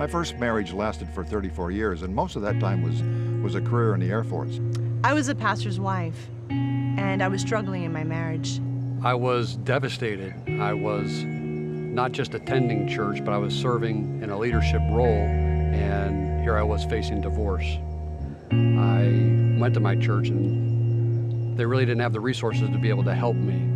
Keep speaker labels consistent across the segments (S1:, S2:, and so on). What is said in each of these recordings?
S1: My first marriage lasted for 34 years, and most of that time was a career in the Air Force.
S2: I was a pastor's wife, and I was struggling in my marriage.
S3: I was devastated. I was not just attending church, but I was serving in a leadership role, and here I was facing divorce. I went to my church, and they really didn't have the resources to be able to help me.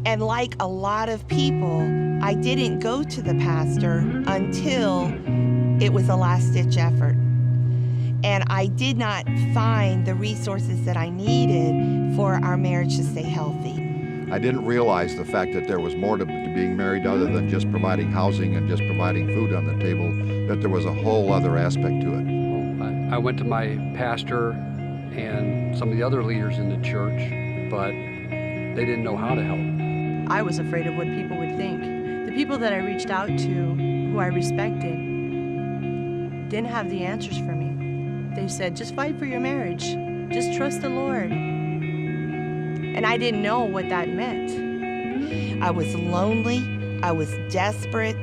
S4: And like a lot of people, I didn't go to the pastor until it was a last-ditch effort. And I did not find the resources that I needed for our marriage to stay healthy.
S1: I didn't realize the fact that there was more to being married other than just providing housing and just providing food on the table, that there was a whole other aspect to it.
S3: I went to my pastor and some of the other leaders in the church, but they didn't know how to help.
S2: I was afraid of what people would think. The people that I reached out to, who I respected, didn't have the answers for me. They said, just fight for your marriage. Just trust the Lord. And I didn't know what that meant.
S4: I was lonely. I was desperate.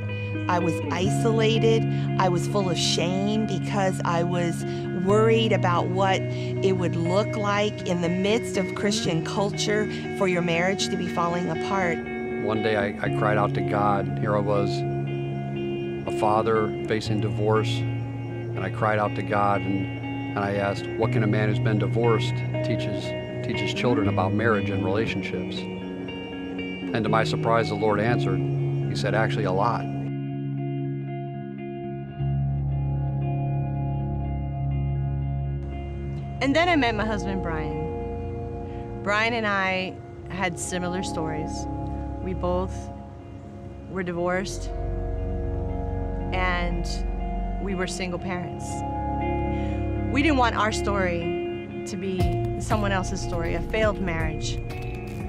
S4: I was isolated. I was full of shame because I was worried about what it would look like in the midst of Christian culture for your marriage to be falling apart.
S3: One day I cried out to God. Here I was, a father facing divorce, and I cried out to God and I asked, what can a man who's been divorced teaches children about marriage and relationships? And to my surprise, the Lord answered. He said, actually, a lot.
S2: And then I met my husband, Brian. Brian and I had similar stories. We both were divorced, and we were single parents. We didn't want our story to be someone else's story, a failed marriage.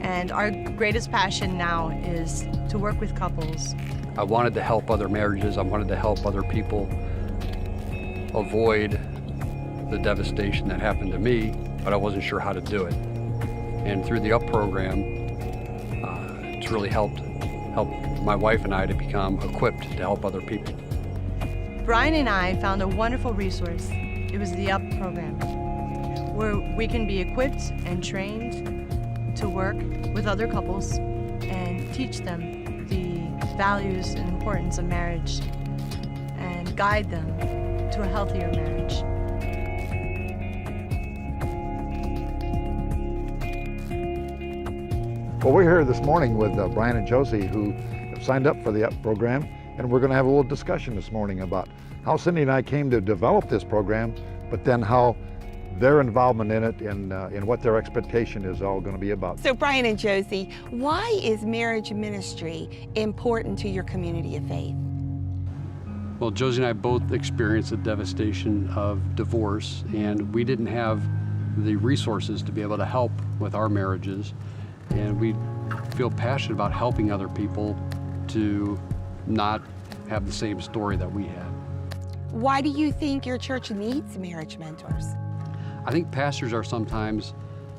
S2: And our greatest passion now is to work with couples.
S3: I wanted to help other marriages. I wanted to help other people avoid the devastation that happened to me, but I wasn't sure how to do it. And through the Up program, it's really helped my wife and I to become equipped to help other people.
S2: Brian and I found a wonderful resource. It was the Up program, where we can be equipped and trained to work with other couples and teach them the values and importance of marriage and guide them to a healthier marriage.
S5: Well, we're here this morning with Brian and Josie, who have signed up for the Up program, and we're going to have a little discussion this morning about how Cindy and I came to develop this program, but then how their involvement in it and what their expectation is all going to be about.
S4: So Brian and Josie, why is marriage ministry important to your community of faith?
S3: Well, Josie and I both experienced the devastation of divorce, and we didn't have the resources to be able to help with our marriages. And we feel passionate about helping other people to not have the same story that we had.
S4: Why do you think your church needs marriage mentors?
S3: I think pastors are sometimes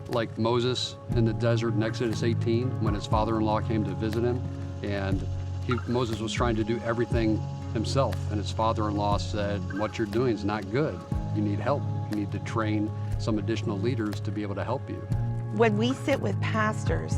S3: like Moses in the desert in Exodus 18 when his father-in-law came to visit him, and Moses was trying to do everything himself, and his father-in-law said, what you're doing is not good. You need help. You need to train some additional leaders to be able to help you.
S4: When we sit with pastors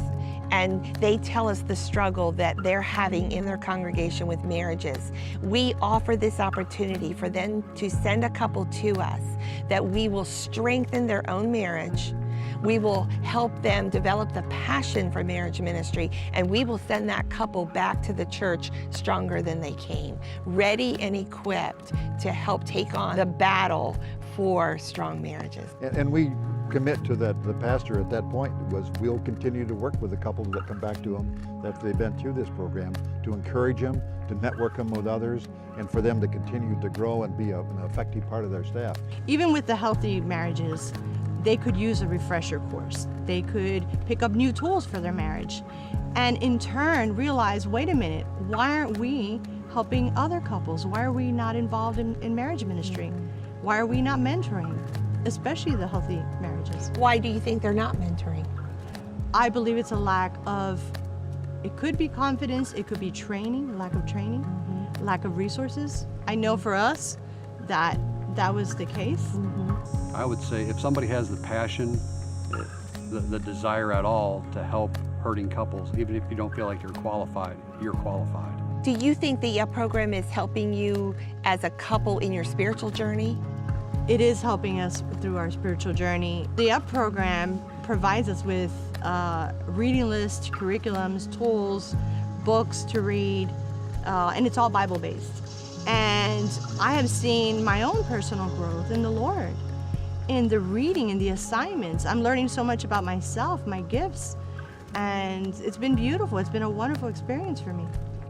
S4: and they tell us the struggle that they're having in their congregation with marriages, we offer this opportunity for them to send a couple to us that we will strengthen their own marriage. We will help them develop the passion for marriage ministry, and we will send that couple back to the church stronger than they came, ready and equipped to help take on the battle for strong marriages.
S5: And we commit to that. The pastor at that point was, we'll continue to work with the couples that come back to them that they've been through this program, to encourage them, to network them with others, and for them to continue to grow and be an effective part of their staff.
S2: Even with the healthy marriages, they could use a refresher course. They could pick up new tools for their marriage, and in turn realize, wait a minute, why aren't we helping other couples? Why are we not involved in marriage ministry? Why are we not mentoring, especially the healthy marriages?
S4: Why do you think they're not mentoring?
S2: I believe it's a lack of, it could be confidence, it could be training, lack of training, lack of resources. I know for us that that was the case.
S3: I would say if somebody has the passion, the desire at all to help hurting couples, even if you don't feel like you're qualified, you're qualified.
S4: Do you think the Up program is helping you as a couple in your spiritual journey?
S2: It is helping us through our spiritual journey. The Up program provides us with reading lists, curriculums, tools, books to read, and it's all Bible-based. And I have seen my own personal growth in the Lord, in the reading and the assignments. I'm learning so much about myself, my gifts, and it's been beautiful. It's been a wonderful experience for me.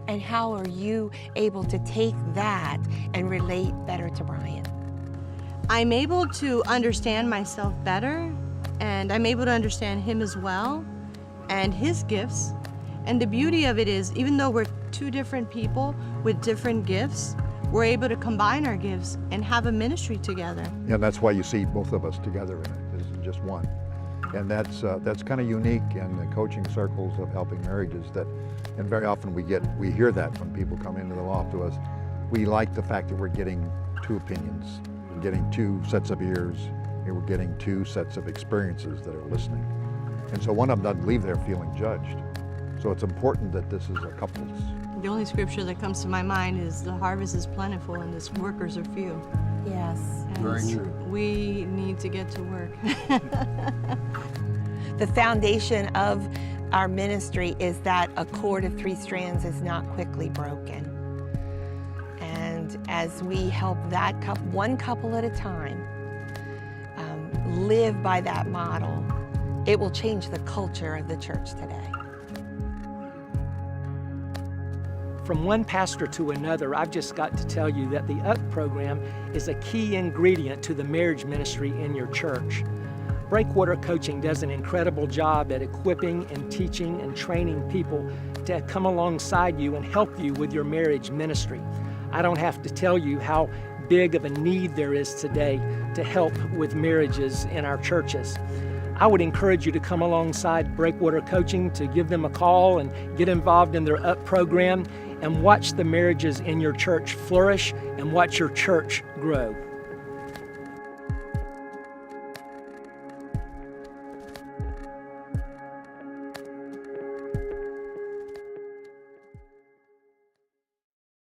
S4: And how are you able to take that and relate better to Brian?
S2: I'm able to understand myself better, and I'm able to understand him as well, and his gifts. And the beauty of it is, even though we're two different people with different gifts, we're able to combine our gifts and have a ministry together.
S5: And that's why you see both of us together in it. This is just one. And that's kind of unique in the coaching circles of helping marriages, and very often we hear that when people come into the loft to us. We like the fact that we're getting two opinions, we're getting two sets of ears, and we're getting two sets of experiences that are listening. And so one of them doesn't leave there feeling judged. So it's important that this is a couples.
S2: The only scripture that comes to my mind is the harvest is plentiful and the workers are few.
S4: Yes.
S2: And
S3: Very true.
S2: We need to get to work.
S4: The foundation of our ministry is that a cord of 3 strands is not quickly broken. And as we help that couple, one couple at a time, live by that model, it will change the culture of the church today.
S6: From one pastor to another, I've just got to tell you that the Up program is a key ingredient to the marriage ministry in your church. Breakwater Coaching does an incredible job at equipping and teaching and training people to come alongside you and help you with your marriage ministry. I don't have to tell you how big of a need there is today to help with marriages in our churches. I would encourage you to come alongside Breakwater Coaching, to give them a call and get involved in their Up program and watch the marriages in your church flourish and watch your church grow.